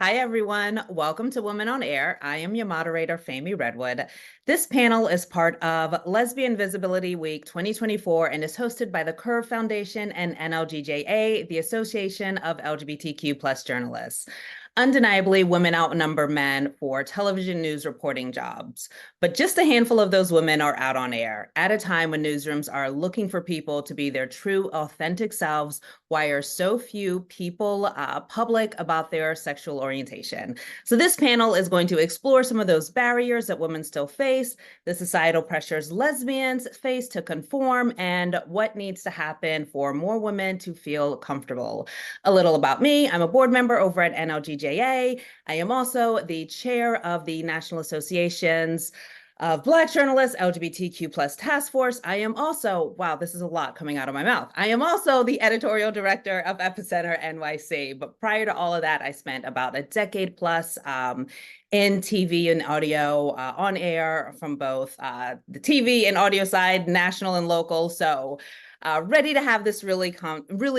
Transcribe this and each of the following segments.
Hi, everyone. Welcome to Women on Air. I am your moderator, Fami Redwood. This panel is part of Lesbian Visibility Week 2024 and is hosted by the Curve Foundation and NLGJA, the Association of LGBTQ plus journalists. Undeniably, women outnumber men for television news reporting jobs, but just a handful of those women are out on air at a time when newsrooms are looking for people to be their true, authentic selves. Why are so few people public about their sexual orientation? So this panel is going to explore some of those barriers that women still face, the societal pressures lesbians face to conform, and what needs to happen for more women to feel comfortable. A little about me: I'm a board member over at NLGJA. I am also the chair of the National Associations of Black Journalists LGBTQ plus Task Force. I am also, wow, this is a lot coming out of my mouth. I am also the editorial director of Epicenter NYC. But prior to all of that, I spent about a decade plus in TV and audio, on air from both the TV and audio side, national and local. So ready to have this really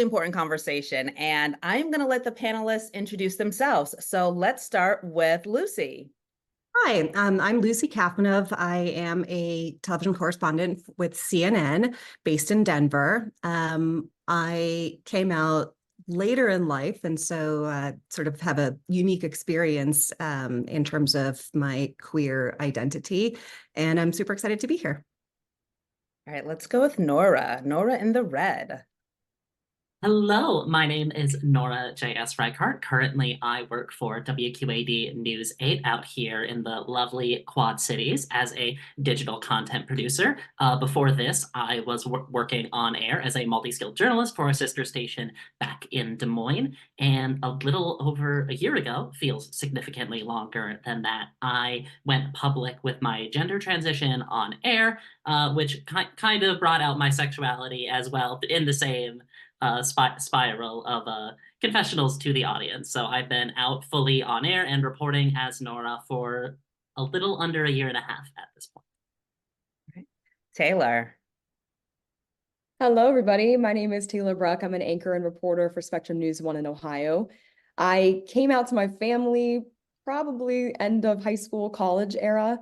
important conversation. And I'm going to let the panelists introduce themselves. So let's start with Lucy. Hi, I'm Lucy Kafanov. I am a television correspondent with CNN based in Denver. I came out later in life, and so sort of have a unique experience in terms of my queer identity, and I'm super excited to be here. All right, let's go with Nora. Nora in the red. Hello, my name is Nora J.S. Reichart. Currently, I work for WQAD News 8 out here in the lovely Quad Cities as a digital content producer. Before this, I was working on air as a multi-skilled journalist for a sister station back in Des Moines. And a little over a year ago, feels significantly longer than that, I went public with my gender transition on air, which kind of brought out my sexuality as well in the same spiral of confessionals to the audience. So I've been out fully on air and reporting as Nora for a little under a year and a half at this point. Okay. Taylor. Hello, everybody. My name is Taylor Bruck. I'm an anchor and reporter for Spectrum News 1 in Ohio. I came out to my family probably end of high school, college era.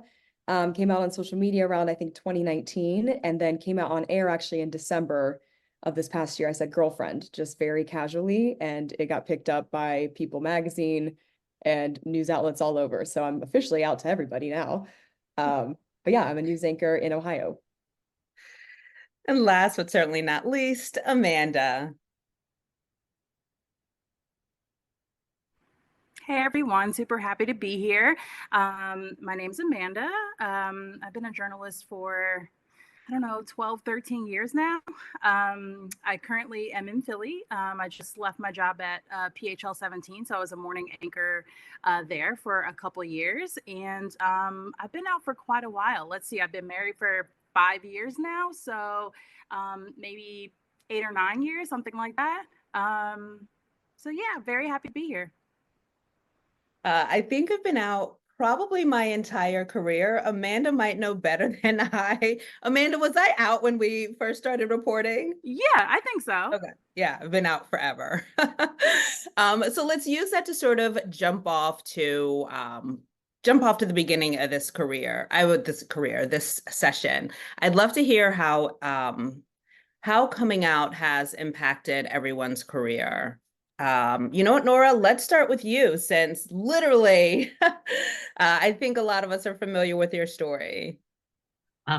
Came out on social media around, I think, 2019, and then came out on air actually in December of this past year. I said girlfriend, just very casually, and it got picked up by People magazine and news outlets all over. So I'm officially out to everybody now. But yeah, I'm a news anchor in Ohio. And last but certainly not least, Amanda. Hey everyone, super happy to be here. My name's Amanda. I've been a journalist for, I don't know, 12, 13 years now. I currently am in Philly. I just left my job at PHL 17, so I was a morning anchor there for a couple years. And I've been out for quite a while. Let's see, I've been married for 5 years now, so maybe 8 or 9 years, something like that. So yeah, very happy to be here. I think I've been out probably my entire career. Amanda might know better than I. Amanda, was I out when we first started reporting? Yeah, I think so. Okay. Yeah, I've been out forever. So let's use that to sort of jump off to the beginning of this this session. I'd love to hear how coming out has impacted everyone's career. You know what, Nora, let's start with you, since literally I think a lot of us are familiar with your story.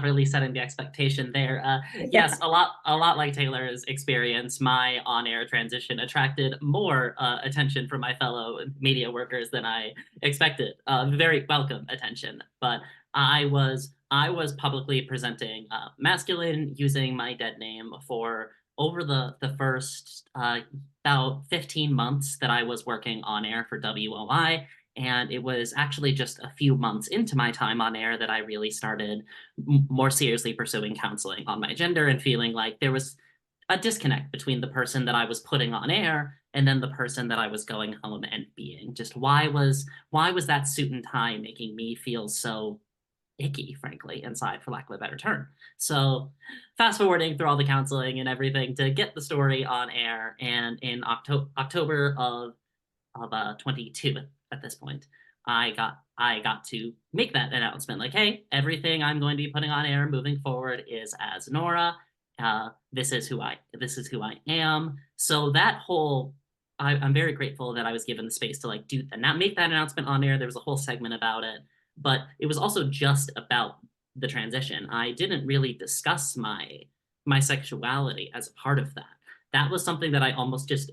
Really setting the expectation there. Yes, a lot like Taylor's experience, my on-air transition attracted more attention from my fellow media workers than I expected. Very welcome attention, but I was publicly presenting masculine using my dead name for over the first about 15 months that I was working on air for WOI. And it was actually just a few months into my time on air that I really started more seriously pursuing counseling on my gender and feeling like there was a disconnect between the person that I was putting on air and then the person that I was going home and being. Just why was that suit and tie making me feel so icky, frankly, inside, for lack of a better term. So fast forwarding through all the counseling and everything to get the story on air, and in October of 22, at this point, I got to make that announcement, like, hey, everything I'm going to be putting on air moving forward is as Nora. This is who I am. So that whole, I'm very grateful that I was given the space to like do and not make that announcement on air. There was a whole segment about it, but it was also just about the transition. I didn't really discuss my sexuality as a part of that. That was something that I almost just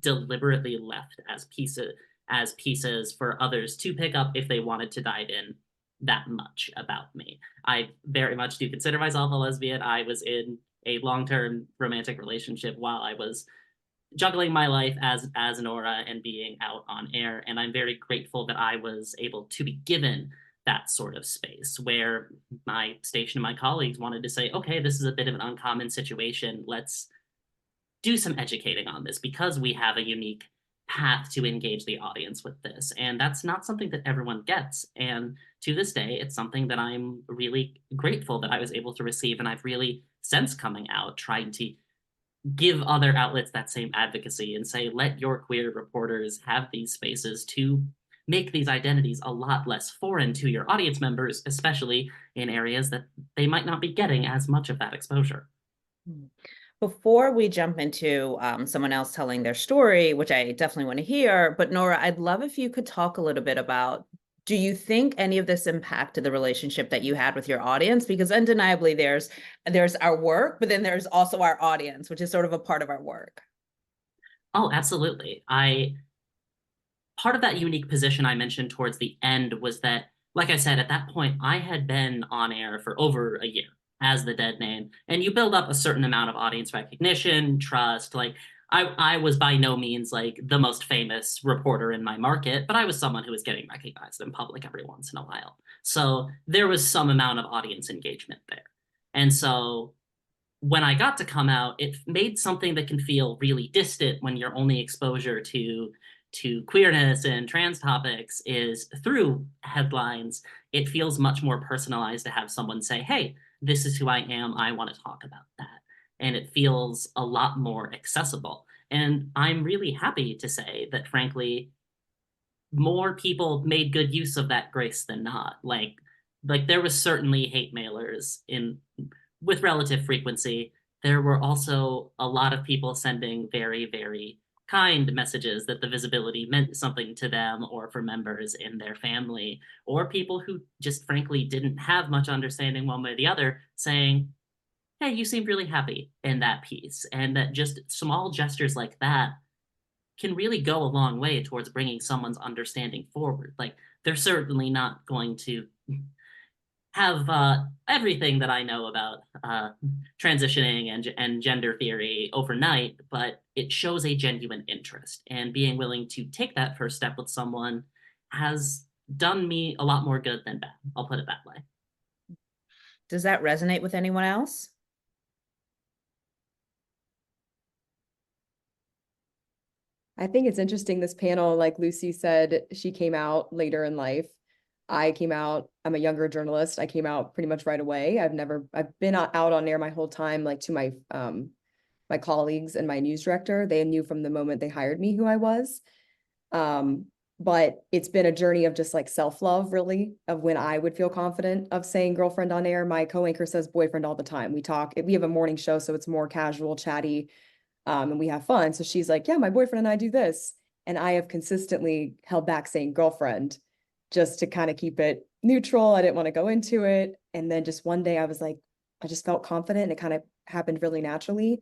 deliberately left as pieces for others to pick up if they wanted to dive in that much about me. I very much do consider myself a lesbian. I was in a long-term romantic relationship while I was juggling my life as Nora and being out on air. And I'm very grateful that I was able to be given that sort of space where my station and my colleagues wanted to say, okay, this is a bit of an uncommon situation. Let's do some educating on this because we have a unique path to engage the audience with this. And that's not something that everyone gets. And to this day, it's something that I'm really grateful that I was able to receive. And I've really, since coming out, tried to give other outlets that same advocacy and say, let your queer reporters have these spaces to make these identities a lot less foreign to your audience members, especially in areas that they might not be getting as much of that exposure. Before we jump into someone else telling their story, which I definitely want to hear, but Nora, I'd love if you could talk a little bit about, do you think any of this impacted the relationship that you had with your audience? Because undeniably there's our work, but then there's also our audience, which is sort of a part of our work. Oh, absolutely. Part of that unique position I mentioned towards the end was that, like I said, at that point, I had been on air for over a year as the dead name, and you build up a certain amount of audience recognition, trust. Like I was by no means like the most famous reporter in my market, but I was someone who was getting recognized in public every once in a while. So there was some amount of audience engagement there. And so when I got to come out, it made something that can feel really distant when your only exposure to queerness and trans topics is through headlines. It feels much more personalized to have someone say, hey, this is who I am. I want to talk about that. And it feels a lot more accessible. And I'm really happy to say that, frankly, more people made good use of that grace than not. Like there was certainly hate mailers with relative frequency. There were also a lot of people sending very, very kind messages that the visibility meant something to them or for members in their family, or people who just frankly didn't have much understanding one way or the other, saying, hey, you seemed really happy in that piece. And that just small gestures like that can really go a long way towards bringing someone's understanding forward. Like they're certainly not going to have everything that I know about transitioning and gender theory overnight, but it shows a genuine interest. And being willing to take that first step with someone has done me a lot more good than bad. I'll put it that way. Does that resonate with anyone else? I think it's interesting, this panel, like Lucy said, she came out later in life. I came out, I'm a younger journalist. I came out pretty much right away. I've been out on air my whole time, like to my my colleagues and my news director. They knew from the moment they hired me who I was. But it's been a journey of just like self-love, really, of when I would feel confident of saying girlfriend on air. My co-anchor says boyfriend all the time. We talk, we have a morning show, so it's more casual, chatty, and we have fun. So she's like, yeah, my boyfriend and I do this. And I have consistently held back saying girlfriend just to kind of keep it neutral. I didn't want to go into it. And then just one day I was like, I just felt confident and it kind of happened really naturally.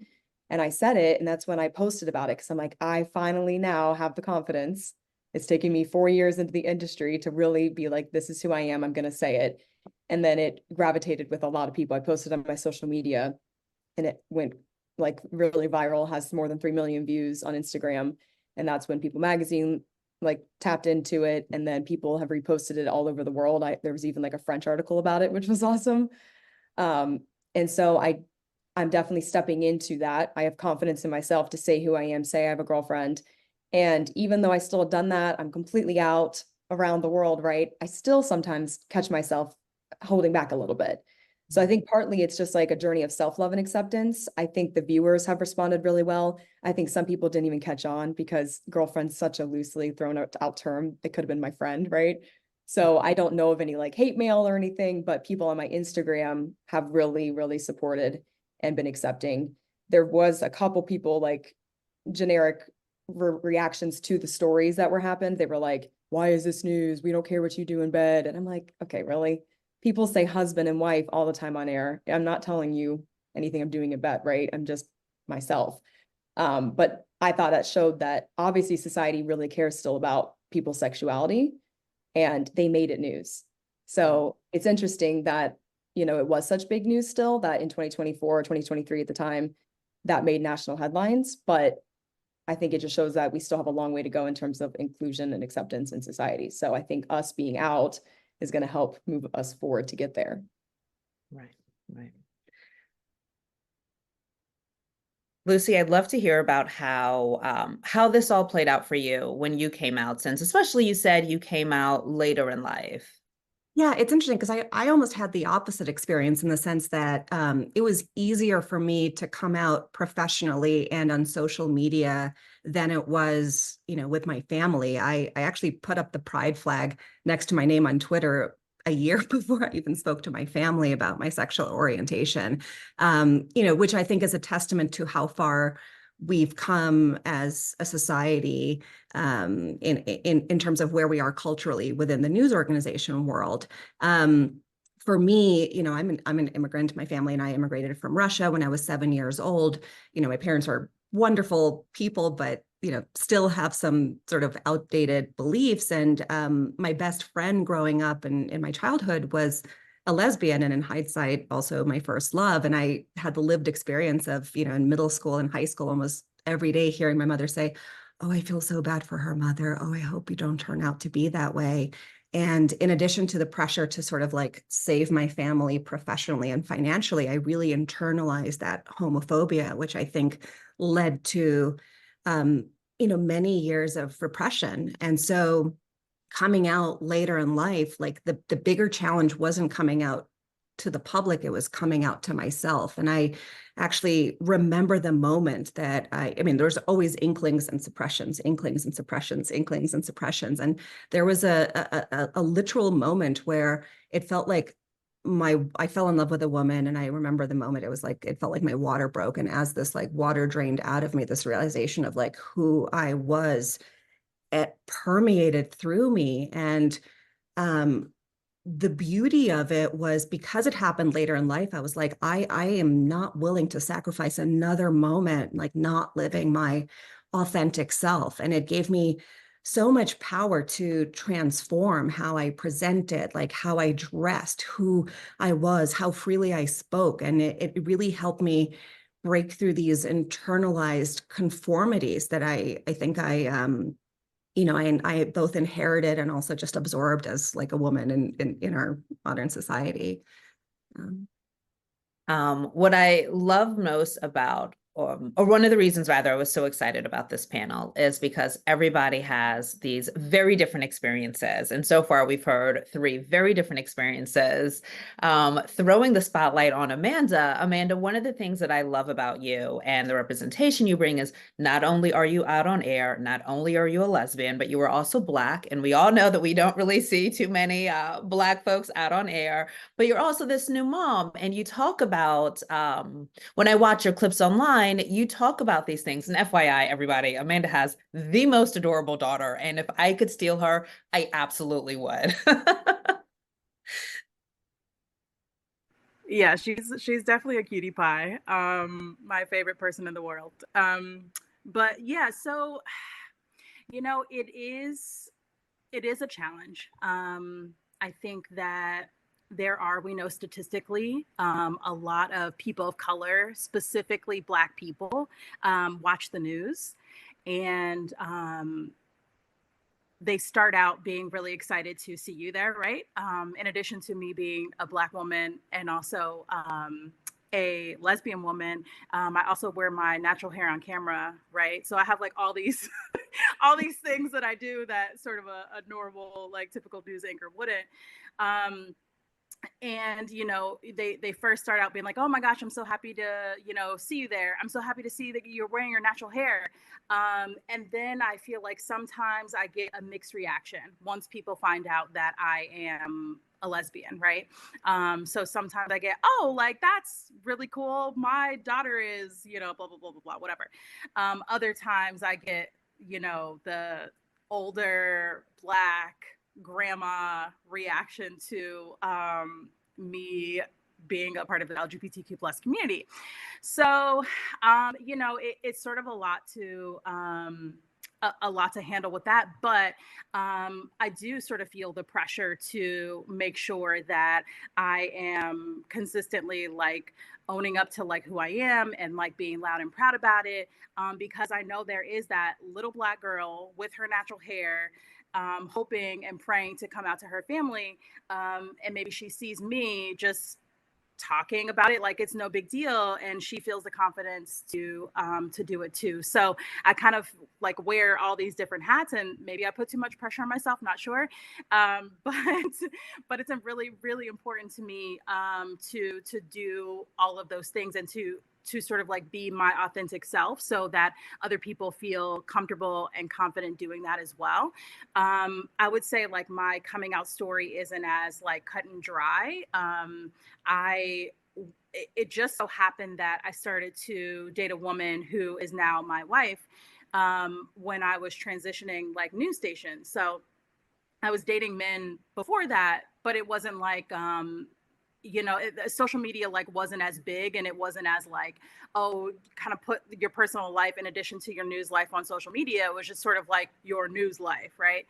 And I said it, and that's when I posted about it. Cause I'm like, I finally now have the confidence. It's taken me 4 years into the industry to really be like, this is who I am. I'm going to say it. And then it gravitated with a lot of people. I posted on my social media and it went like really viral, has more than 3 million views on Instagram. And that's when People Magazine like tapped into it, and then people have reposted it all over the world. There was even like a French article about it, which was awesome. And so I'm definitely stepping into that. I have confidence in myself to say who I am, say I have a girlfriend. And even though I still have done that, I'm completely out around the world, right? I still sometimes catch myself holding back a little bit. So I think partly it's just like a journey of self-love and acceptance. I think the viewers have responded really well. I think some people didn't even catch on because girlfriend's such a loosely thrown out term. It could have been my friend, right? So I don't know of any like hate mail or anything, but people on my Instagram have really, really supported and been accepting. There was a couple people like generic reactions to the stories that were happened. They were like, why is this news? We don't care what you do in bed. And I'm like, okay, really? People say husband and wife all the time on air. I'm not telling you anything I'm doing in bed, right? I'm just myself. But I thought that showed that obviously society really cares still about people's sexuality, and they made it news. So it's interesting that, you know, it was such big news still that in 2024, 2023 at the time, that made national headlines. But I think it just shows that we still have a long way to go in terms of inclusion and acceptance in society. So I think us being out is going to help move us forward to get there. Right, right. Lucy, I'd love to hear about how this all played out for you when you came out, since especially you said you came out later in life. Yeah, it's interesting because I almost had the opposite experience in the sense that it was easier for me to come out professionally and on social media than it was, you know, with my family. I actually put up the pride flag next to my name on Twitter a year before I even spoke to my family about my sexual orientation, you know, which I think is a testament to how far we've come as a society in terms of where we are culturally within the news organization world. For me, you know, I'm an immigrant. My family and I immigrated from Russia when I was 7 years old. You know, my parents are wonderful people, but you know, still have some sort of outdated beliefs. And my best friend growing up in my childhood was a lesbian, and in hindsight, also my first love. And I had the lived experience of, you know, in middle school and high school, almost every day hearing my mother say, oh, I feel so bad for her mother. Oh, I hope you don't turn out to be that way. And in addition to the pressure to sort of like save my family professionally and financially, I really internalized that homophobia, which I think led to, you know, many years of repression. And so coming out later in life, like the bigger challenge wasn't coming out to the public, it was coming out to myself. And I actually remember the moment that I mean, there's always inklings and suppressions, inklings and suppressions, inklings and suppressions. And there was a literal moment where it felt like I fell in love with a woman. And I remember the moment, it was like, it felt like my water broke. And as this like water drained out of me, this realization of like who I was, it permeated through me. And the beauty of it was because it happened later in life, I was like, I am not willing to sacrifice another moment, like not living my authentic self. And it gave me so much power to transform how I presented, like how I dressed, who I was, how freely I spoke. And it really helped me break through these internalized conformities that I think you know, I both inherited and also just absorbed as like a woman in our modern society. What I love most about, or one of the reasons rather I was so excited about this panel is because everybody has these very different experiences. And so far we've heard three very different experiences. Throwing the spotlight on Amanda, one of the things that I love about you and the representation you bring is not only are you out on air, not only are you a lesbian, but you are also Black. And we all know that we don't really see too many Black folks out on air, but you're also this new mom. And you talk about, when I watch your clips online, you talk about these things. And FYI, everybody, Amanda has the most adorable daughter. And if I could steal her, I absolutely would. Yeah, she's definitely a cutie pie. My favorite person in the world. But yeah, so you know, it is a challenge. I think that we know statistically, a lot of people of color, specifically Black people, watch the news, and they start out being really excited to see you there, right? In addition to me being a Black woman and also a lesbian woman, I also wear my natural hair on camera, right? So I have like all these all these things that I do that sort of a normal, like typical news anchor wouldn't. and they first start out being like, oh my gosh, I'm so happy to see you there, I'm so happy to see that you're wearing your natural hair, and then I feel like sometimes I get a mixed reaction once people find out that I am a lesbian, right? So sometimes I get, oh, like, that's really cool, my daughter is blah blah blah blah blah, whatever. Other times I get the older Black grandma reaction to me being a part of the LGBTQ plus community. So, it's sort of a lot to a lot to handle with that, but I do sort of feel the pressure to make sure that I am consistently like owning up to like who I am and like being loud and proud about it, because I know there is that little Black girl with her natural hair, hoping and praying to come out to her family, and maybe she sees me just talking about it like it's no big deal, and she feels the confidence to do it too. So I kind of like wear all these different hats, and maybe I put too much pressure on myself, not sure, but it's really really important to me to do all of those things, and to sort of like be my authentic self, so that other people feel comfortable and confident doing that as well. I would say like my coming out story isn't as like cut and dry. It just so happened that I started to date a woman who is now my wife, when I was transitioning like news stations. So I was dating men before that, but it wasn't like social media like wasn't as big, and it wasn't as like, oh, kind of put your personal life in addition to your news life on social media. It was just sort of like your news life, right?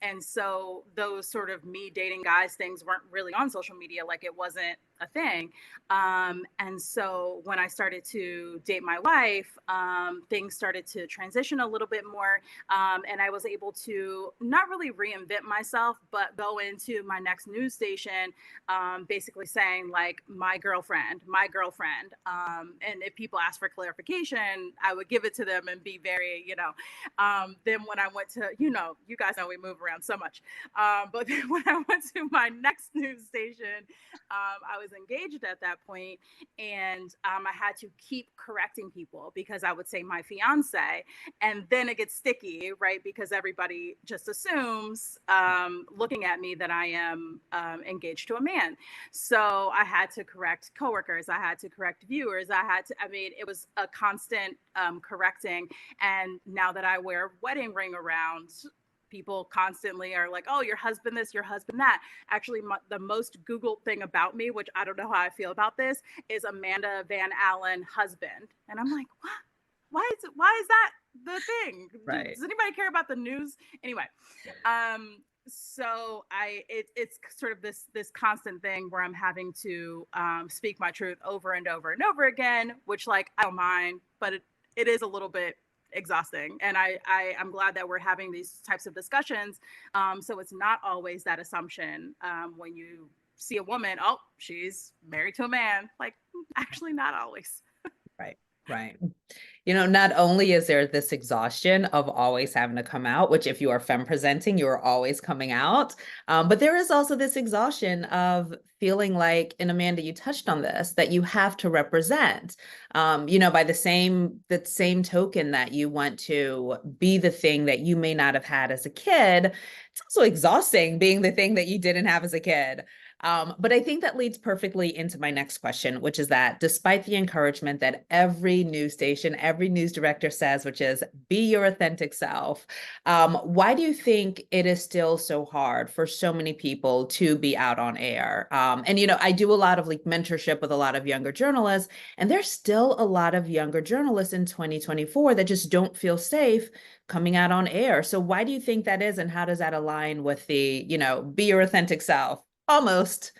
And so those sort of me dating guys things weren't really on social media, like it wasn't a thing. And so when I started to date my wife, things started to transition a little bit more. And I was able to not really reinvent myself, but go into my next news station, basically saying like, my girlfriend. And if people ask for clarification, I would give it to them and be very, then when I went to, you guys know we move around so much. But then when I went to my next news station, I was engaged at that point, and I had to keep correcting people because I would say my fiance, and then it gets sticky, right? Because everybody just assumes, looking at me, that I am engaged to a man. So I had to correct coworkers, I had to correct viewers, it was a constant correcting. And now that I wear a wedding ring around, people constantly are like, oh, your husband this, your husband that. Actually, the most Googled thing about me, which I don't know how I feel about this, is Amanda Van Allen husband. And I'm like, what? Why is that the thing? Right. Does anybody care about the news? Anyway, so it's sort of this constant thing where I'm having to speak my truth over and over and over again, which like I don't mind, but it is a little bit exhausting. And I'm glad that we're having these types of discussions. So it's not always that assumption when you see a woman, oh, she's married to a man. Like, actually not always. Right. Not only is there this exhaustion of always having to come out, which if you are femme presenting, you are always coming out. But there is also this exhaustion of feeling like, and Amanda, you touched on this, that you have to represent, by the same token that you want to be the thing that you may not have had as a kid. It's also exhausting being the thing that you didn't have as a kid. But I think that leads perfectly into my next question, which is that despite the encouragement that every news station, every news director says, which is be your authentic self, why do you think it is still so hard for so many people to be out on air? And I do a lot of like mentorship with a lot of younger journalists, and there's still a lot of younger journalists in 2024 that just don't feel safe coming out on air. So why do you think that is, and how does that align with the, be your authentic self? Almost.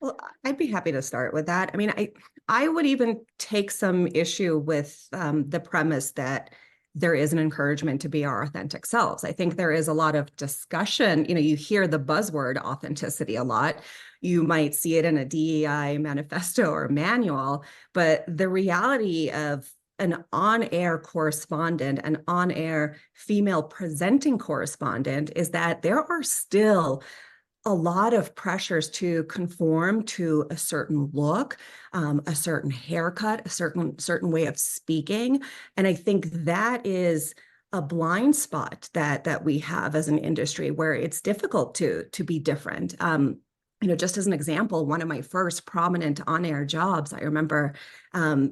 Well, I'd be happy to start with that. I mean, I would even take some issue with the premise that there is an encouragement to be our authentic selves. I think there is a lot of discussion. You hear the buzzword authenticity a lot. You might see it in a DEI manifesto or manual, but the reality of an on-air correspondent, an on-air female presenting correspondent, is that there are still a lot of pressures to conform to a certain look, a certain haircut, a certain way of speaking. And I think that is a blind spot that we have as an industry where it's difficult to be different. Just as an example, one of my first prominent on-air jobs, I remember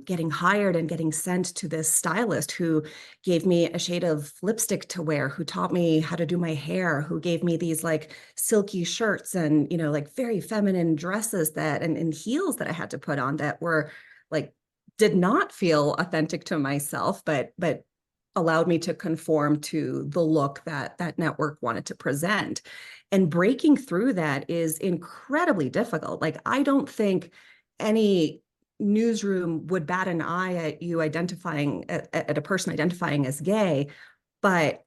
getting hired and getting sent to this stylist who gave me a shade of lipstick to wear, who taught me how to do my hair, who gave me these like silky shirts and, like very feminine dresses and heels that I had to put on that were like, did not feel authentic to myself, but allowed me to conform to the look that that network wanted to present. And breaking through that is incredibly difficult. Like, I don't think any newsroom would bat an eye at you identifying at a person identifying as gay, but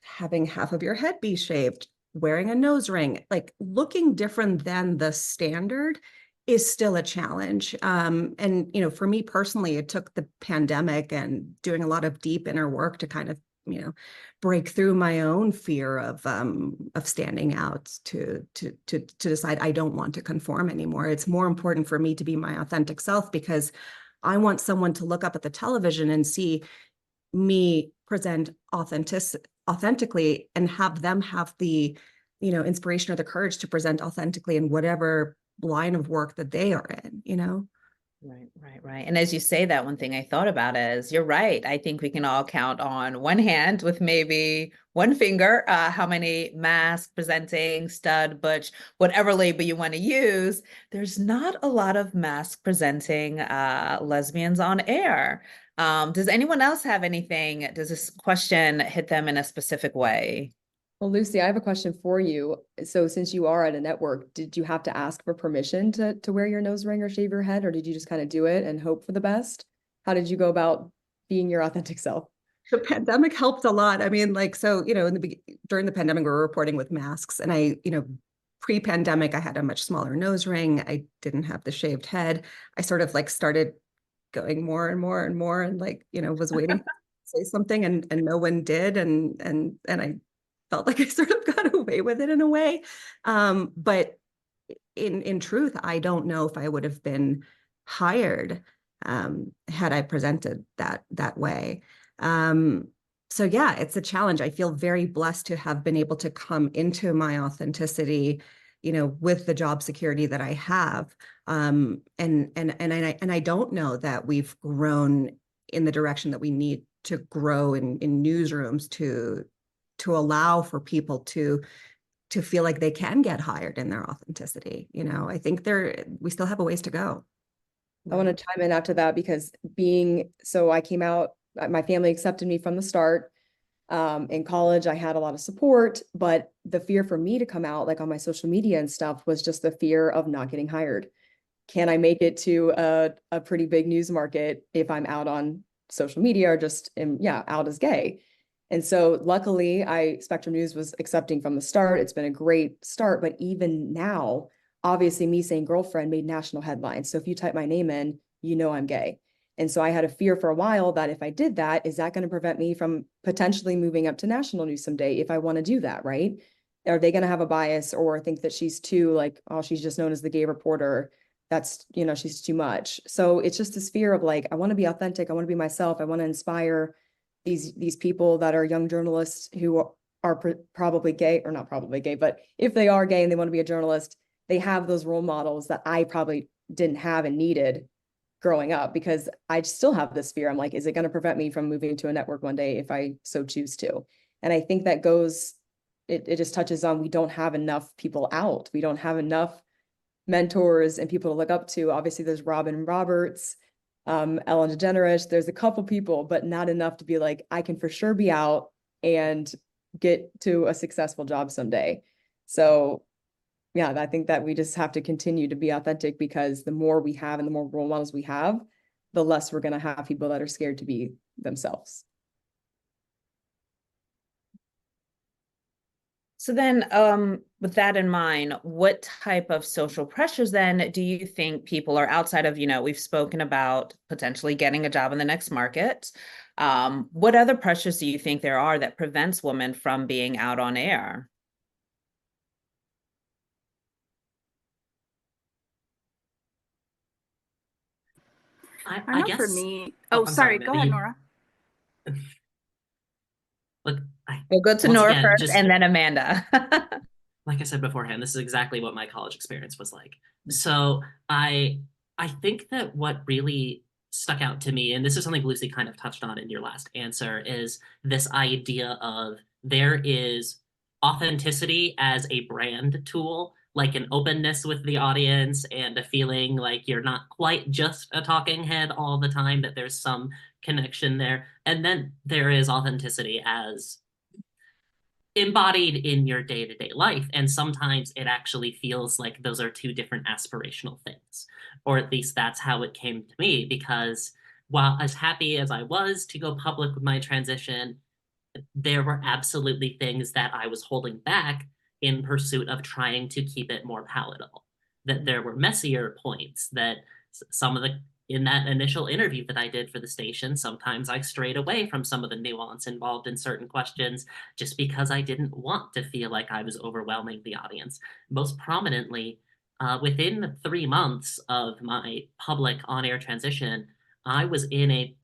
having half of your head be shaved, wearing a nose ring, like looking different than the standard is still a challenge. And for me personally, it took the pandemic and doing a lot of deep inner work to kind of break through my own fear of standing out to decide I don't want to conform anymore. It's more important for me to be my authentic self, because I want someone to look up at the television and see me present authentically and have them have the inspiration or the courage to present authentically in whatever line of work that they are in. Right. And as you say that, one thing I thought about is you're right. I think we can all count on one hand with maybe one finger how many mask presenting, stud, butch, whatever label you want to use. There's not a lot of mask presenting lesbians on air. Does anyone else have anything? Does this question hit them in a specific way? Well, Lucy, I have a question for you. So since you are at a network, did you have to ask for permission to wear your nose ring or shave your head, or did you just kind of do it and hope for the best? How did you go about being your authentic self? The pandemic helped a lot. I mean, during the pandemic, we were reporting with masks, and pre-pandemic, I had a much smaller nose ring. I didn't have the shaved head. I sort of started going more and more and more, and was waiting to say something, and no one did, and I felt like I sort of got away with it in a way. But in truth, I don't know if I would have been hired had I presented that way. So yeah, it's a challenge. I feel very blessed to have been able to come into my authenticity, with the job security that I have. And I don't know that we've grown in the direction that we need to grow in newsrooms to allow for people to feel like they can get hired in their authenticity. I think we still have a ways to go. I want to chime in after that, because I came out, my family accepted me from the start. In college, I had a lot of support, but the fear for me to come out, like on my social media and stuff, was just the fear of not getting hired. Can I make it to a pretty big news market if I'm out on social media or just out as gay? And so luckily, Spectrum News was accepting from the start. It's been a great start, but even now, obviously me saying girlfriend made national headlines. So if you type my name in, I'm gay. And so I had a fear for a while that if I did that, is that going to prevent me from potentially moving up to national news someday if I want to do that, right? Are they going to have a bias or think that she's too like, oh, she's just known as the gay reporter? That's, she's too much. So it's just this fear of like, I want to be authentic. I want to be myself. I want to inspire these people that are young journalists who are probably gay, or not probably gay, but if they are gay and they want to be a journalist, they have those role models that I probably didn't have and needed growing up, because I still have this fear. I'm like, is it going to prevent me from moving to a network one day if I so choose to? And I think that it just touches on, we don't have enough people out. We don't have enough mentors and people to look up to. Obviously, there's Robin Roberts, Ellen DeGeneres, there's a couple people, but not enough to be like, I can for sure be out and get to a successful job someday. So yeah, I think that we just have to continue to be authentic, because the more we have and the more role models we have, the less we're going to have people that are scared to be themselves. So then, with that in mind, what type of social pressures then do you think people are outside of, we've spoken about potentially getting a job in the next market. What other pressures do you think there are that prevents women from being out on air? I I know for guess. me. Oh, Oh, I'm sorry, sorry. Go Amanda. ahead, You Nora. look. We'll go to Once Nora again, first just and then Amanda. like I said beforehand, this is exactly what my college experience was like. So I think that what really stuck out to me, and this is something Lucy kind of touched on in your last answer, is this idea of there is authenticity as a brand tool, like an openness with the audience and a feeling like you're not quite just a talking head all the time, that there's some connection there. And then there is authenticity as embodied in your day-to-day life, and sometimes it actually feels like those are two different aspirational things, or at least that's how it came to me, because while as happy as I was to go public with my transition, there were absolutely things that I was holding back in pursuit of trying to keep it more palatable. That there were messier points, that some of the in that initial interview that I did for the station, sometimes I strayed away from some of the nuance involved in certain questions just because I didn't want to feel like I was overwhelming the audience. Most prominently, within 3 months of my public on-air transition, I was in a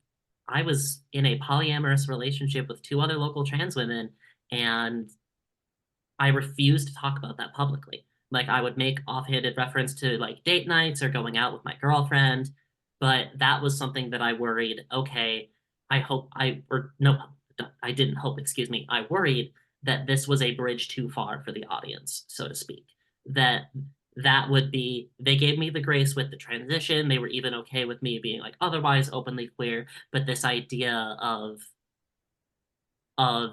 polyamorous relationship with two other local trans women, and I refused to talk about that publicly. Like, I would make offhanded reference to like date nights or going out with my girlfriend, but that was something that I worried, okay, I hope I, or no, I didn't hope, excuse me, I worried that this was a bridge too far for the audience, so to speak. That would be, they gave me the grace with the transition. They were even okay with me being like otherwise openly queer, but this idea of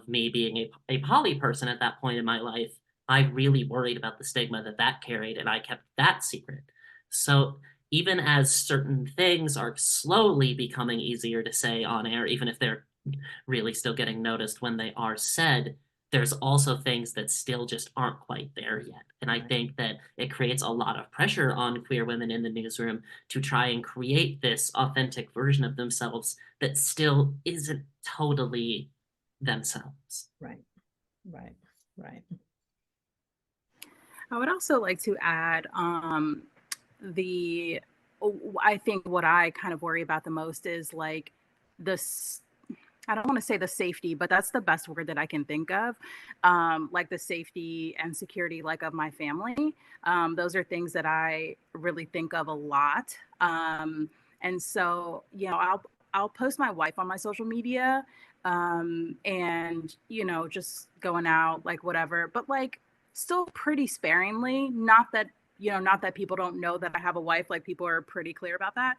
me being a poly person at that point in my life, I really worried about the stigma that that carried, and I kept that secret. So even as certain things are slowly becoming easier to say on air, even if they're really still getting noticed when they are said, there's also things that still just aren't quite there yet. And I think that it creates a lot of pressure on queer women in the newsroom to try and create this authentic version of themselves that still isn't totally themselves. Right, right, right. I would also like to add I think what I kind of worry about the most is like this. I don't want to say the safety, but that's the best word that I can think of. Like the safety and security, like of my family. Those are things that I really think of a lot. And so, I'll post my wife on my social media, and just going out, like whatever, but like still pretty sparingly. Not that people don't know that I have a wife. Like people are pretty clear about that.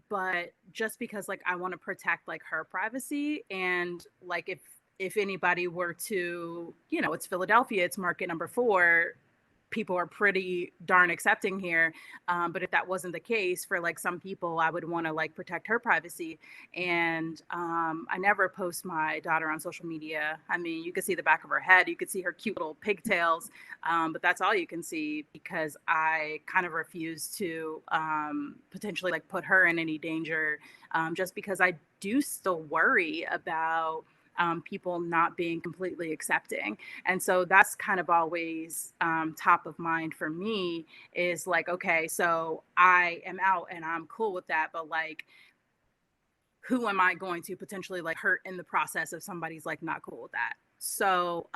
But just because like I want to protect like her privacy, and like if anybody were to, it's Philadelphia, it's market number 4, people are pretty darn accepting here. But if that wasn't the case for like some people, I would want to like protect her privacy. And I never post my daughter on social media. I mean, you could see the back of her head, you could see her cute little pigtails, but that's all you can see, because I kind of refuse to potentially like put her in any danger, just because I do still worry about people not being completely accepting. And so that's kind of always top of mind for me, is like, okay, so I am out and I'm cool with that, but like, who am I going to potentially like hurt in the process if somebody's like not cool with that? So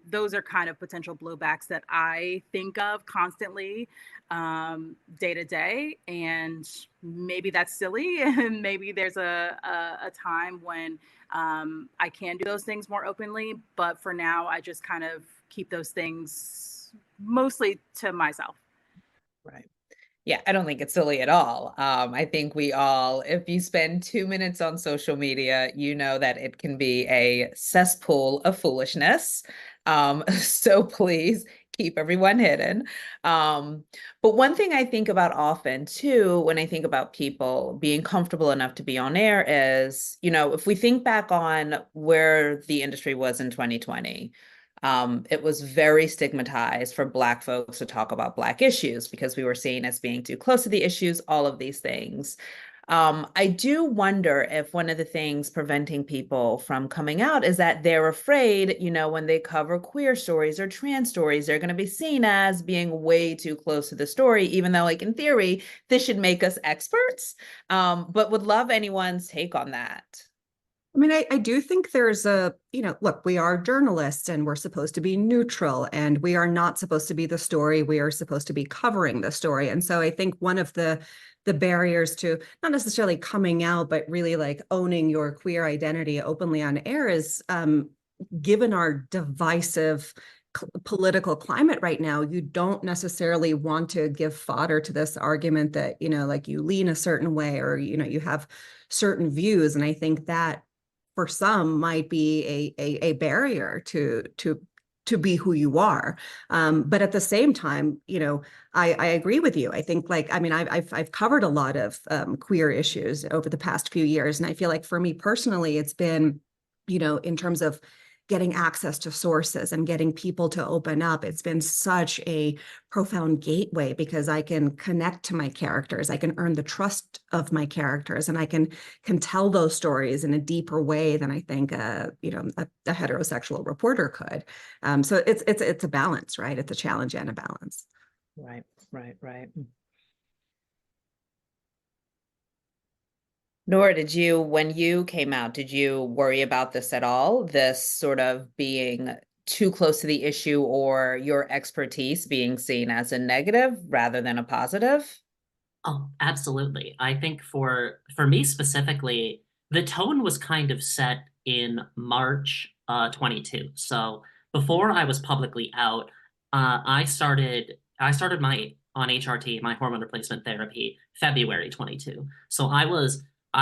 those are kind of potential blowbacks that I think of constantly, day to day. And maybe that's silly. And maybe there's a time when I can do those things more openly. But for now, I just kind of keep those things mostly to myself. Right. Yeah, I don't think it's silly at all. I think we all, if you spend 2 minutes on social media, you know that it can be a cesspool of foolishness. So please keep everyone hidden. But one thing I think about often too, when I think about people being comfortable enough to be on air is, if we think back on where the industry was in 2020, it was very stigmatized for Black folks to talk about Black issues because we were seen as being too close to the issues, all of these things. I do wonder if one of the things preventing people from coming out is that they're afraid, when they cover queer stories or trans stories, they're going to be seen as being way too close to the story, even though, like, in theory, this should make us experts. But would love anyone's take on that. I mean, I do think there's look, we are journalists and we're supposed to be neutral and we are not supposed to be the story. We are supposed to be covering the story. And so I think one of the barriers to not necessarily coming out, but really like owning your queer identity openly on air is given our divisive political climate right now, you don't necessarily want to give fodder to this argument that, like you lean a certain way or, you have certain views. And I think that for some might be a barrier to be who you are. But at the same time, I agree with you. I think I've covered a lot of queer issues over the past few years. And I feel like for me personally, it's been, in terms of getting access to sources and getting people to open up, it's been such a profound gateway because I can connect to my characters. I can earn the trust of my characters and I can tell those stories in a deeper way than I think a heterosexual reporter could. So it's a balance, right? It's a challenge and a balance. Right. Nora, when you came out, did you worry about this at all? This sort of being too close to the issue or your expertise being seen as a negative rather than a positive? Oh, absolutely. I think for me specifically, the tone was kind of set in March 22. So before I was publicly out, I started my on HRT, my hormone replacement therapy, February 22. So I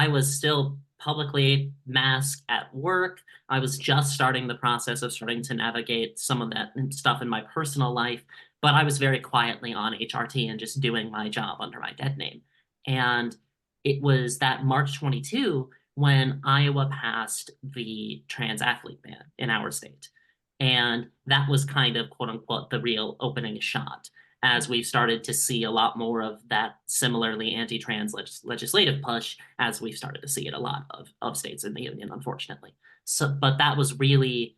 was still publicly masked at work. I was just starting the process of starting to navigate some of that stuff in my personal life, but I was very quietly on HRT and just doing my job under my dead name. And it was that March 22 when Iowa passed the trans athlete ban in our state. And that was kind of, quote unquote, the real opening shot as we've started to see a lot more of that similarly anti-trans legislative push, as we've started to see it a lot of states in the union, unfortunately. So, but that was really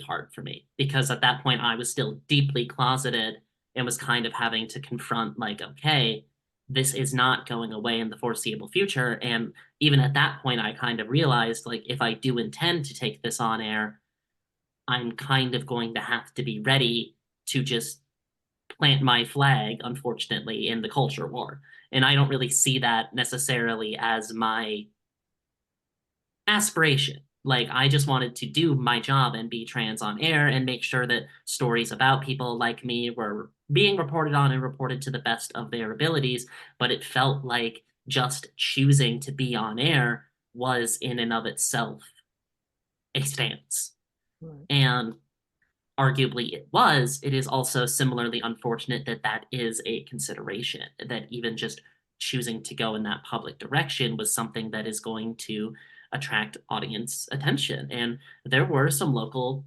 hard for me because at that point I was still deeply closeted and was kind of having to confront like, okay, this is not going away in the foreseeable future. And even at that point, I kind of realized like, if I do intend to take this on air, I'm kind of going to have to be ready to just plant my flag, unfortunately, in the culture war. And I don't really see that necessarily as my aspiration. Like, I just wanted to do my job and be trans on air and make sure that stories about people like me were being reported on and reported to the best of their abilities. But it felt like just choosing to be on air was in and of itself a stance. Right. And arguably it is also similarly unfortunate that that is a consideration, that even just choosing to go in that public direction was something that is going to attract audience attention. And there were some local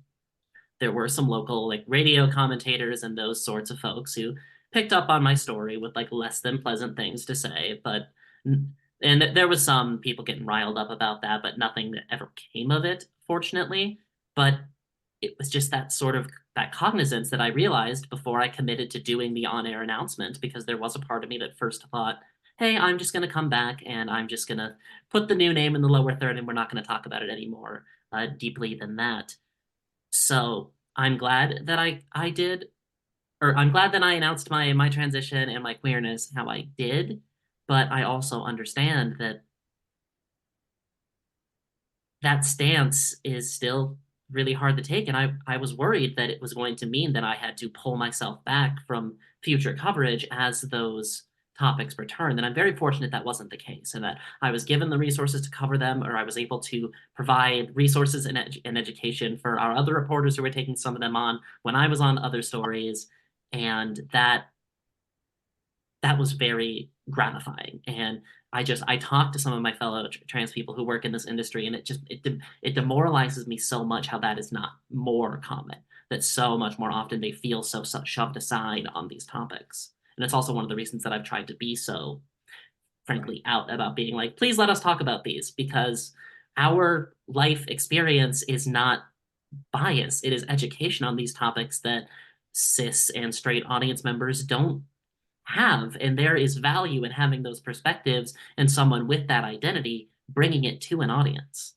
like radio commentators and those sorts of folks who picked up on my story with like less than pleasant things to say, and there was some people getting riled up about that, but nothing that ever came of it, fortunately. But it was just that sort of that cognizance that I realized before I committed to doing the on-air announcement, because there was a part of me that first thought, hey, I'm just going to come back and I'm just going to put the new name in the lower third and we're not going to talk about it anymore deeply than that. So I'm glad that I did, or I'm glad that I announced my transition and my queerness how I did, but I also understand that that stance is still really hard to take. And I was worried that it was going to mean that I had to pull myself back from future coverage as those topics returned. And I'm very fortunate that wasn't the case, and that I was given the resources to cover them, or I was able to provide resources and education for our other reporters who were taking some of them on when I was on other stories. And that was very gratifying. And I talked to some of my fellow trans people who work in this industry, and it demoralizes me so much how that is not more common, that so much more often they feel so shoved aside on these topics. And it's also one of the reasons that I've tried to be so frankly out about being like, please let us talk about these, because our life experience is not bias. It is education on these topics that cis and straight audience members don't have. And there is value in having those perspectives and someone with that identity bringing it to an audience.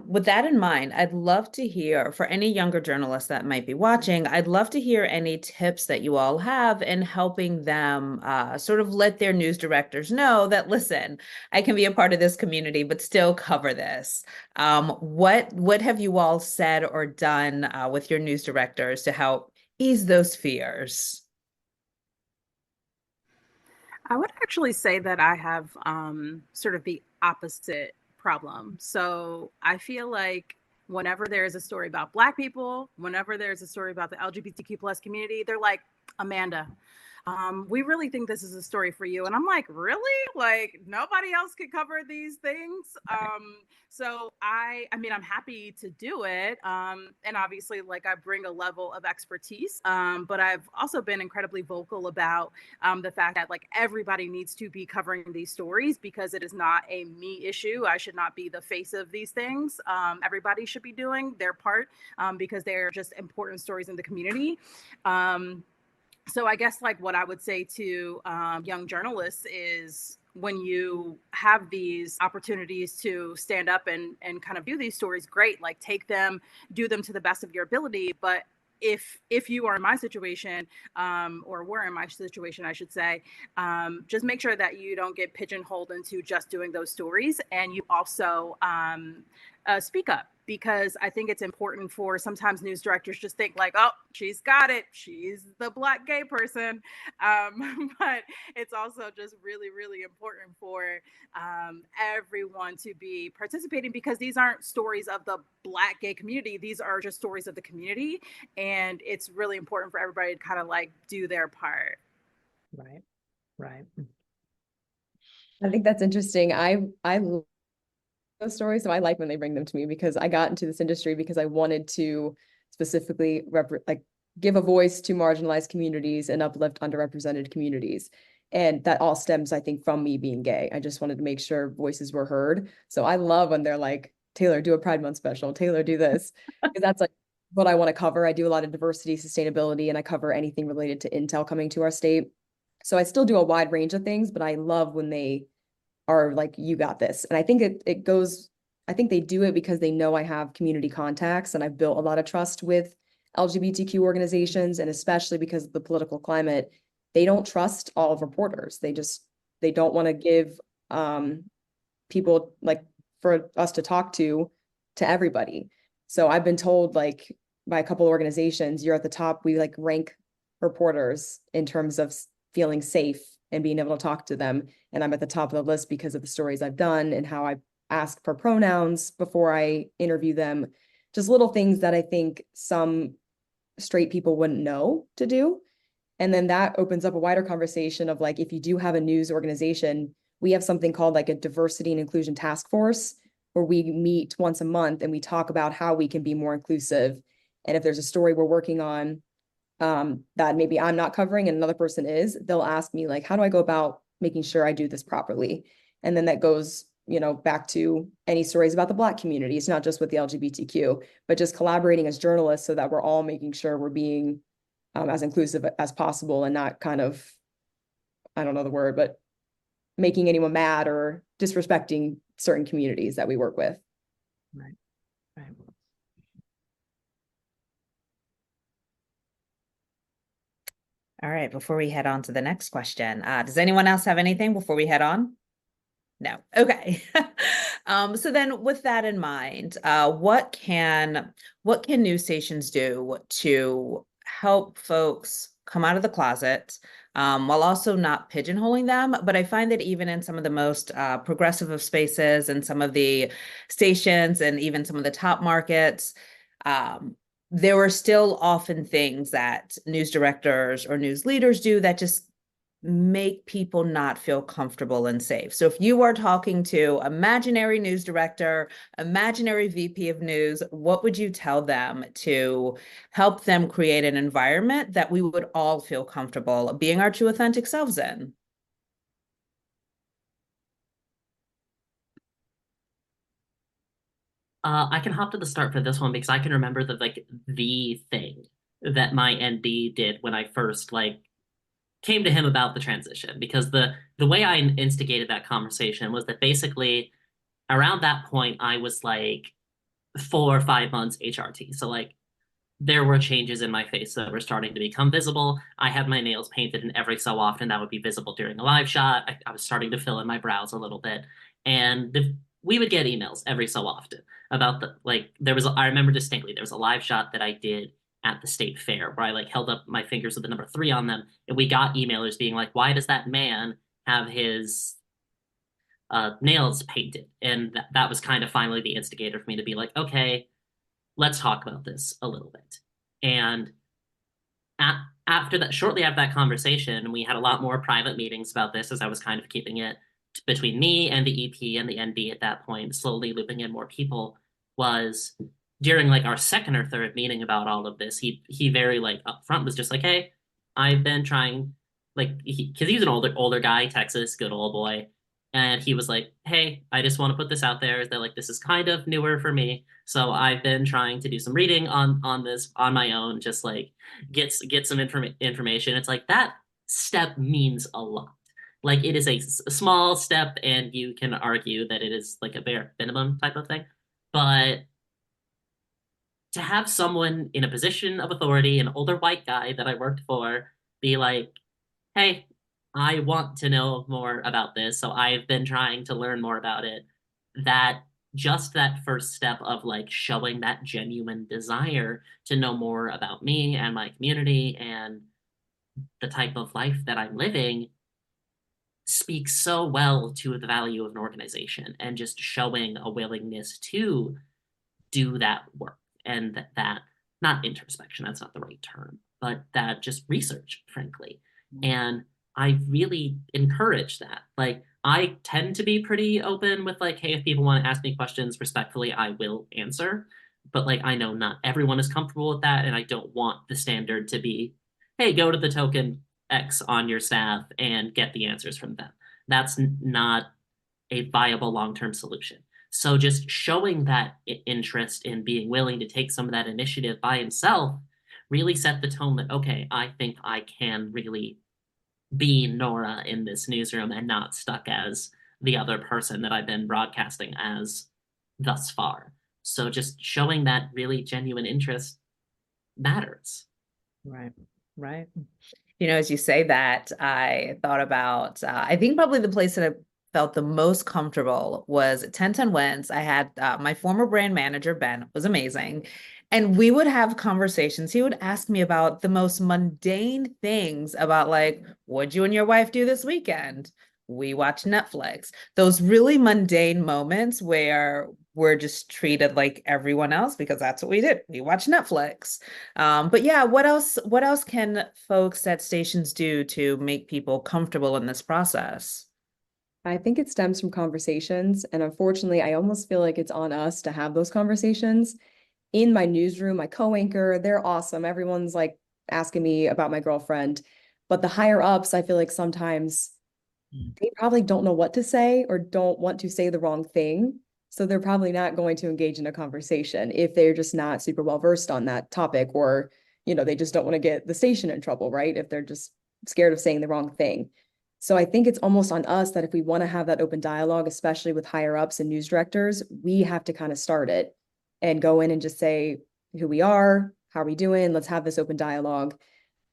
With that in mind, I'd love to hear, for any younger journalists that might be watching, I'd love to hear any tips that you all have in helping them sort of let their news directors know that, listen, I can be a part of this community, but still cover this. What have you all said or done with your news directors to help ease those fears? I would actually say that I have sort of the opposite problem. So I feel like whenever there's a story about Black people, whenever there's a story about the LGBTQ plus community, they're like, Amanda, we really think this is a story for you. And I'm like, really? Like nobody else could cover these things. So I mean, I'm happy to do it. And obviously like I bring a level of expertise, but I've also been incredibly vocal about the fact that like everybody needs to be covering these stories because it is not a me issue. I should not be the face of these things. Everybody should be doing their part because they're just important stories in the community. So I guess like what I would say to young journalists is when you have these opportunities to stand up and kind of do these stories, great, like take them, do them to the best of your ability. But if you are in my situation, or were in my situation, I should say, just make sure that you don't get pigeonholed into just doing those stories, and you also speak up, because I think it's important for sometimes news directors just think like, oh, she's got it, she's the Black gay person, but it's also just really, really important for everyone to be participating, because these aren't stories of the Black gay community, these are just stories of the community, and it's really important for everybody to kind of like do their part. Right, right. I think that's interesting. I love those stories, so I like when they bring them to me, because I got into this industry because I wanted to specifically give a voice to marginalized communities and uplift underrepresented communities. And that all stems, I think, from me being gay. I just wanted to make sure voices were heard. So I love when they're like, Taylor, do a Pride Month special. Taylor, do this. Because that's like what I want to cover. I do a lot of diversity, sustainability, and I cover anything related to Intel coming to our state. So I still do a wide range of things, but I love when they are like, you got this. And I think it goes, I think they do it because they know I have community contacts and I've built a lot of trust with LGBTQ organizations, and especially because of the political climate, they don't trust all reporters. They don't want to give people like for us to talk to everybody. So I've been told like by a couple of organizations, you're at the top. We like rank reporters in terms of feeling safe and being able to talk to them. And I'm at the top of the list because of the stories I've done and how I ask for pronouns before I interview them. Just little things that I think some straight people wouldn't know to do. And then that opens up a wider conversation of like, if you do have a news organization, we have something called like a diversity and inclusion task force, where we meet once a month and we talk about how we can be more inclusive. And if there's a story we're working on that maybe I'm not covering and another person is, they'll ask me like, how do I go about making sure I do this properly? And then that goes, back to any stories about the Black community. It's not just with the LGBTQ, but just collaborating as journalists so that we're all making sure we're being as inclusive as possible and not kind of, I don't know the word, but making anyone mad or disrespecting certain communities that we work with. Right, right. All right, before we head on to the next question, does anyone else have anything before we head on? No. Okay. So then with that in mind, what can news stations do to help folks come out of the closet, while also not pigeonholing them? But I find that even in some of the most progressive of spaces and some of the stations and even some of the top markets, there are still often things that news directors or news leaders do that just make people not feel comfortable and safe. So if you are talking to imaginary news director, imaginary VP of news, what would you tell them to help them create an environment that we would all feel comfortable being our true authentic selves in? I can hop to the start for this one because I can remember the thing that my ND did when I first came to him about the transition, because the way I instigated that conversation was that basically around that point I was like 4 or 5 months HRT. So there were changes in my face that were starting to become visible. I had my nails painted, and every so often that would be visible during a live shot. I was starting to fill in my brows a little bit, and we would get emails every so often about there was I remember distinctly there was a live shot that I did at the state fair where I held up my fingers with the number 3 on them, and we got emailers being like, "Why does that man have his nails painted?" And that was kind of finally the instigator for me to be like, okay, let's talk about this a little bit. And after that, shortly after that conversation, we had a lot more private meetings about this, as I was kind of keeping it between me and the EP and the ND at that point, slowly looping in more people. Was during our second or third meeting about all of this, he very upfront was just like, "Hey, I've been trying," because he's an older guy, Texas, good old boy. And he was like, "Hey, I just want to put this out there that this is kind of newer for me. So I've been trying to do some reading on this on my own, just get some information." It's that step means a lot. It is a small step, and you can argue that it is a bare minimum type of thing. But to have someone in a position of authority, an older white guy that I worked for, be like, "Hey, I want to know more about this, so I've been trying to learn more about it," that just that first step of showing that genuine desire to know more about me and my community and the type of life that I'm living speaks so well to the value of an organization, and just showing a willingness to do that work, and that not introspection, that's not the right term, but that just research, frankly. And I really encourage that. I tend to be pretty open with hey, if people want to ask me questions respectfully, I will answer. But I know not everyone is comfortable with that, and I don't want the standard to be, "Hey, go to the token X on your staff and get the answers from them." That's not a viable long-term solution. So just showing that interest in being willing to take some of that initiative by himself really set the tone that, okay, I think I can really be Nora in this newsroom and not stuck as the other person that I've been broadcasting as thus far. So just showing that really genuine interest matters. Right, right. As you say that, I thought about, I think probably the place that I felt the most comfortable was 1010 Wins. I had my former brand manager, Ben, was amazing. And we would have conversations. He would ask me about the most mundane things about what'd you and your wife do this weekend? We watch Netflix. Those really mundane moments where we're just treated like everyone else because that's what we did. We watch Netflix. But yeah, what else can folks at stations do to make people comfortable in this process? I think it stems from conversations. And unfortunately, I almost feel like it's on us to have those conversations. In my newsroom, my co-anchor, they're awesome. Everyone's asking me about my girlfriend. But the higher ups, I feel like sometimes they probably don't know what to say or don't want to say the wrong thing. So they're probably not going to engage in a conversation if they're just not super well versed on that topic, or, they just don't want to get the station in trouble, right? If they're just scared of saying the wrong thing. So I think it's almost on us that if we want to have that open dialogue, especially with higher ups and news directors, we have to kind of start it and go in and just say who we are, how are we doing? Let's have this open dialogue,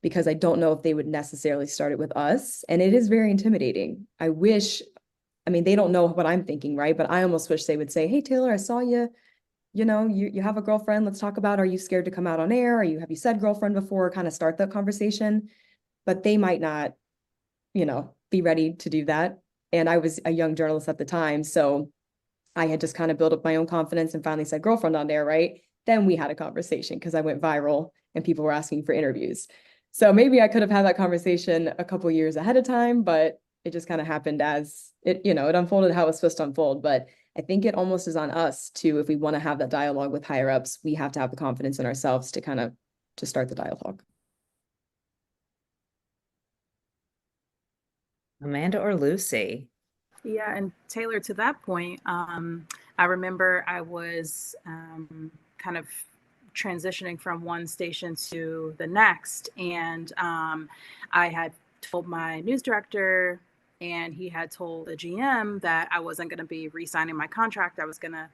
because I don't know if they would necessarily start it with us. And it is very intimidating. I mean, they don't know what I'm thinking, right? But I almost wish they would say, "Hey, Taylor, I saw you, you have a girlfriend. Let's talk about, are you scared to come out on air? Have you said girlfriend before?" Kind of start that conversation. But they might not, be ready to do that. And I was a young journalist at the time. So I had just kind of built up my own confidence and finally said girlfriend on there, right? Then we had a conversation because I went viral and people were asking for interviews. So maybe I could have had that conversation a couple years ahead of time, but it just kind of happened as it unfolded how it was supposed to unfold. But I think it almost is on us to, if we want to have that dialogue with higher ups, we have to have the confidence in ourselves to start the dialogue. Amanda or Lucy? Yeah, and Taylor, to that point, I remember I was kind of transitioning from one station to the next, and I had told my news director, and he had told the GM that I wasn't going to be re-signing my contract. I was going to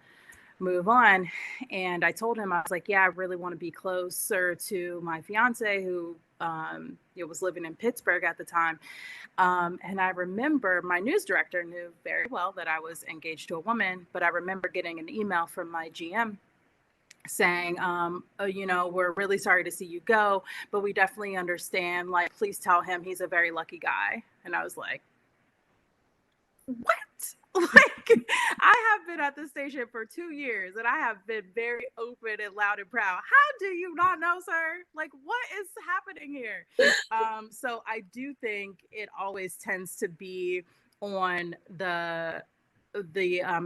move on. And I told him, I was like, yeah, I really want to be closer to my fiance, who was living in Pittsburgh at the time. And I remember my news director knew very well that I was engaged to a woman, but I remember getting an email from my GM saying, we're really sorry to see you go, but we definitely understand, like, please tell him he's a very lucky guy. And I was like, what? Like, I have been at the station for 2 years, and I have been very open and loud and proud. How do you not know, sir? Like, what is happening here? So I do think it always tends to be on the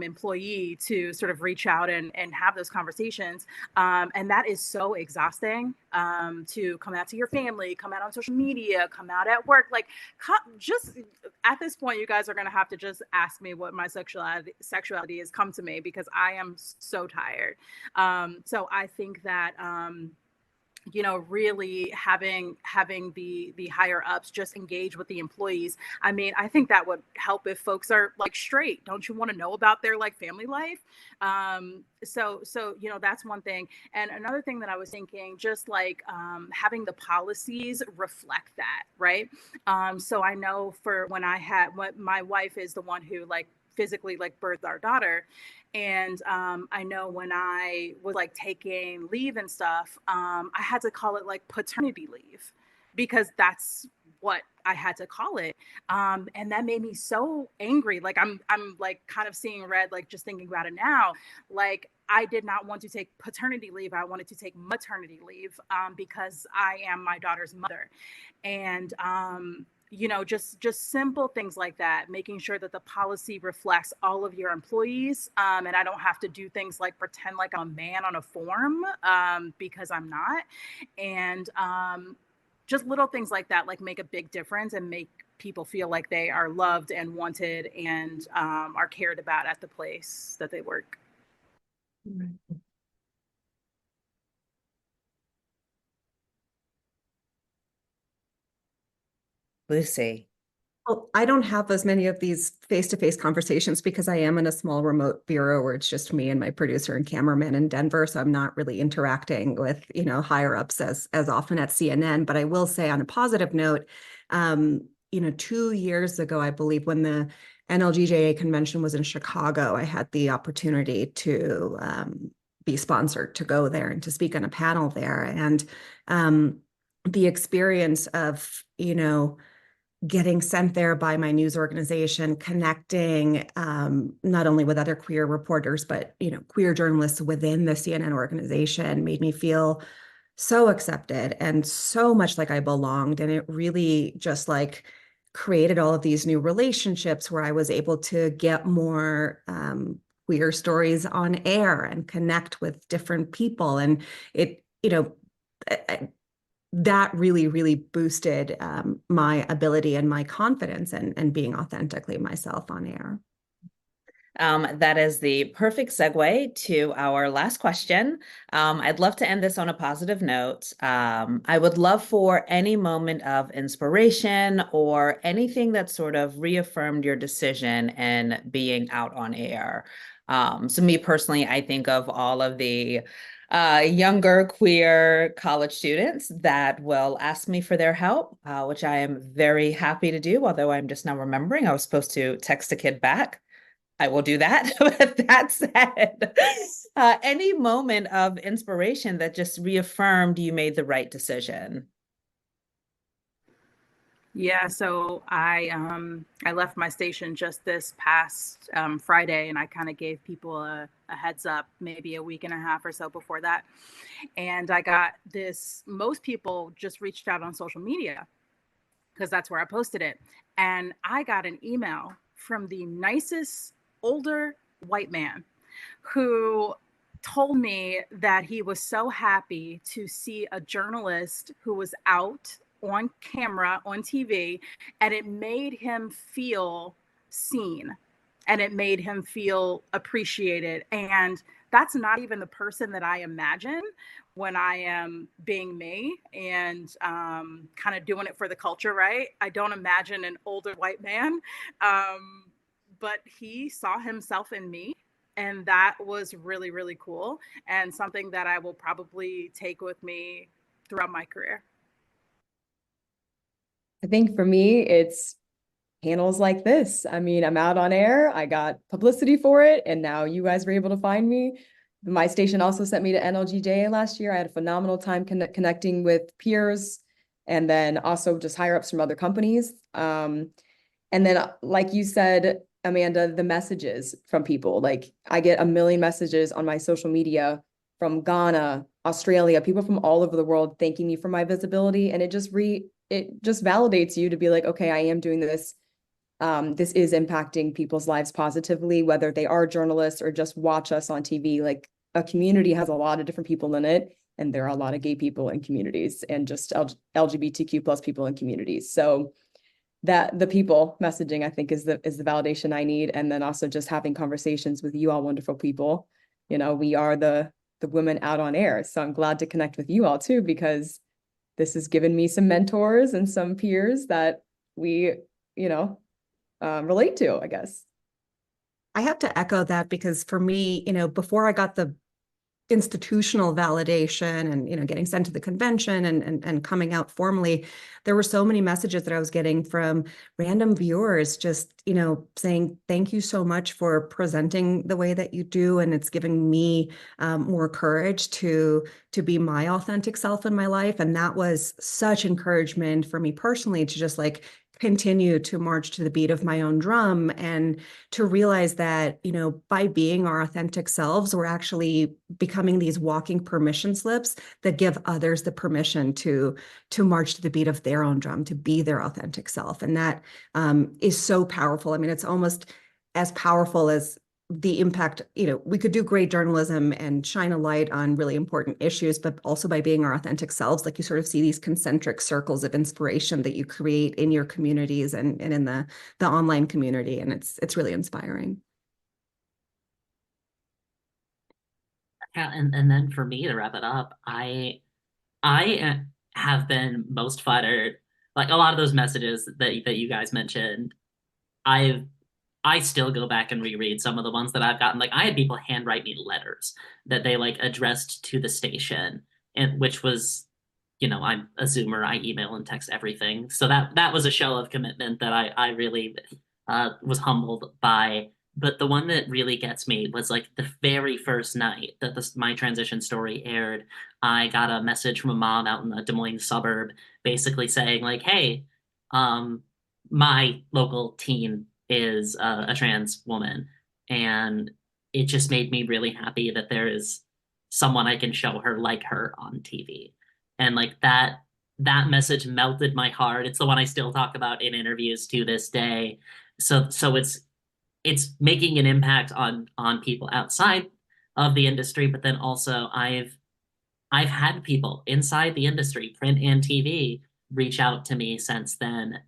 employee to sort of reach out and have those conversations. And that is so exhausting, to come out to your family, come out on social media, come out at work. Like, just at this point, you guys are going to have to just ask me what my sexuality is. Come to me, because I am so tired. So I think that, really having the higher ups just engage with the employees. I mean, I think that would help if folks are like straight. Don't you want to know about their like family life? So that's one thing. And another thing that I was thinking, just like having the policies reflect that, right? So I know for when my wife is the one who like physically like birthed our daughter. And I know when I was like taking leave and stuff, I had to call it like paternity leave, because that's what I had to call it. And that made me so angry. Like I'm like kind of seeing red, like just thinking about it now. Like, I did not want to take paternity leave. I wanted to take maternity leave, because I am my daughter's mother. And just simple things like that, making sure that the policy reflects all of your employees. And I don't have to do things like pretend like I'm a man on a form, because I'm not. And just little things like that, like make a big difference and make people feel like they are loved and wanted and are cared about at the place that they work. Lucy. Well, I don't have as many of these face-to-face conversations because I am in a small remote bureau where it's just me and my producer and cameraman in Denver. So I'm not really interacting with, higher ups as often at CNN. But I will say, on a positive note, 2 years ago, I believe, when the NLGJA convention was in Chicago, I had the opportunity to be sponsored to go there and to speak on a panel there. And the experience of, getting sent there by my news organization, connecting not only with other queer reporters, but, queer journalists within the CNN organization, made me feel so accepted and so much like I belonged. And it really just like created all of these new relationships where I was able to get more queer stories on air and connect with different people. And it, that really, really boosted my ability and my confidence and being authentically myself on air. That is the perfect segue to our last question. I'd love to end this on a positive note. I would love for any moment of inspiration or anything that sort of reaffirmed your decision in being out on air. So me personally, I think of all of the younger queer college students that will ask me for their help, which I am very happy to do, although I'm just now remembering I was supposed to text a kid back. I will do that. But that said, any moment of inspiration that just reaffirmed you made the right decision? Yeah, so I left my station just this past Friday, and I kind of gave people a heads up maybe a week and a half or so before that. And I got this, most people just reached out on social media because that's where I posted it. And I got an email from the nicest older white man who told me that he was so happy to see a journalist who was out on camera, on TV, and it made him feel seen and it made him feel appreciated. And that's not even the person that I imagine when I am being me and kind of doing it for the culture, right? I don't imagine an older white man, but he saw himself in me. And that was really, really cool, and something that I will probably take with me throughout my career. I think for me, it's panels like this. I mean, I'm out on air, I got publicity for it, and now you guys were able to find me. My station also sent me to NLGJA last year. I had a phenomenal time connecting with peers and then also just higher ups from other companies. And then, like you said, Amanda, the messages from people, like I get a million messages on my social media from Ghana, Australia, people from all over the world thanking me for my visibility. And it just validates you to be like, okay, I am doing this. This is impacting people's lives positively, whether they are journalists or just watch us on TV. Like a community has a lot of different people in it, and there are a lot of gay people in communities and just LGBTQ plus people in communities. So that the people messaging, I think, is the validation I need. And then also just having conversations with you all wonderful people. You know, we are the women out on air. So I'm glad to connect with you all too, because this has given me some mentors and some peers that we, relate to, I guess. I have to echo that because for me, before I got the institutional validation and, getting sent to the convention and coming out formally, there were so many messages that I was getting from random viewers just, saying, thank you so much for presenting the way that you do. And it's giving me more courage to be my authentic self in my life. And that was such encouragement for me personally to just like continue to march to the beat of my own drum and to realize that, by being our authentic selves, we're actually becoming these walking permission slips that give others the permission to march to the beat of their own drum, to be their authentic self. And that is so powerful. I mean, it's almost as powerful as the impact, we could do great journalism and shine a light on really important issues, but also by being our authentic selves, like you sort of see these concentric circles of inspiration that you create in your communities and in the online community. And it's really inspiring. Yeah, and then for me to wrap it up, I have been most flattered. Like a lot of those messages that you guys mentioned, I still go back and reread some of the ones that I've gotten. Like I had people handwrite me letters that they like addressed to the station, and which was, I'm a Zoomer, I email and text everything. So that was a show of commitment that I really was humbled by. But the one that really gets me was like the very first night that my transition story aired, I got a message from a mom out in a Des Moines suburb basically saying like, hey, my local teen is a trans woman. And it just made me really happy that there is someone I can show her like her on TV. And like that message melted my heart. It's the one I still talk about in interviews to this day. So it's making an impact on people outside of the industry, but then also I've had people inside the industry, print and TV, reach out to me since then,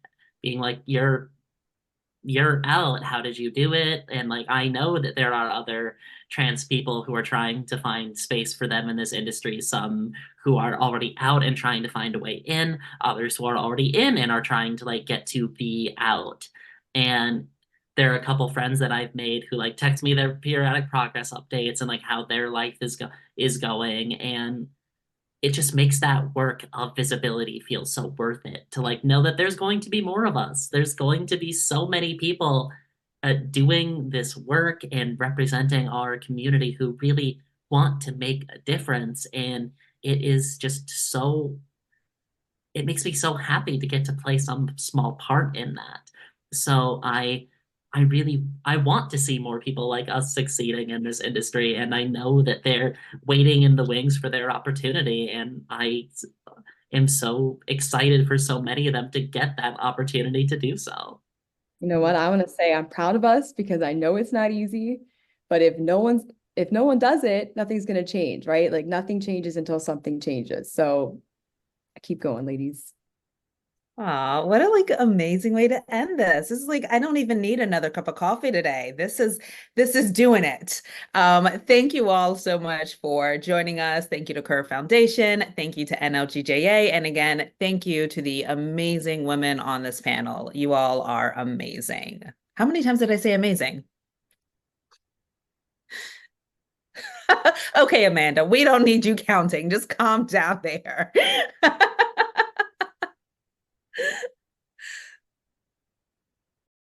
being like, you're out, how did you do it? And like I know that there are other trans people who are trying to find space for them in this industry, some who are already out and trying to find a way in, others who are already in and are trying to like get to be out. And there are a couple friends that I've made who like text me their periodic progress updates and like how their life is going, and it just makes that work of visibility feel so worth it to like know that there's going to be more of us. There's going to be so many people doing this work and representing our community who really want to make a difference. And it is just it makes me so happy to get to play some small part in that. So I want to see more people like us succeeding in this industry, and I know that they're waiting in the wings for their opportunity, and I am so excited for so many of them to get that opportunity to do so. You know what? I want to say I'm proud of us because I know it's not easy, but if no one does it, nothing's going to change, right? Like nothing changes until something changes. So keep going, ladies. Aw, what a like amazing way to end this. This is like I don't even need another cup of coffee today. This is doing it. Thank you all so much for joining us. Thank you to Curve Foundation. Thank you to NLGJA. And again, thank you to the amazing women on this panel. You all are amazing. How many times did I say amazing? Okay, Amanda, we don't need you counting. Just calm down there.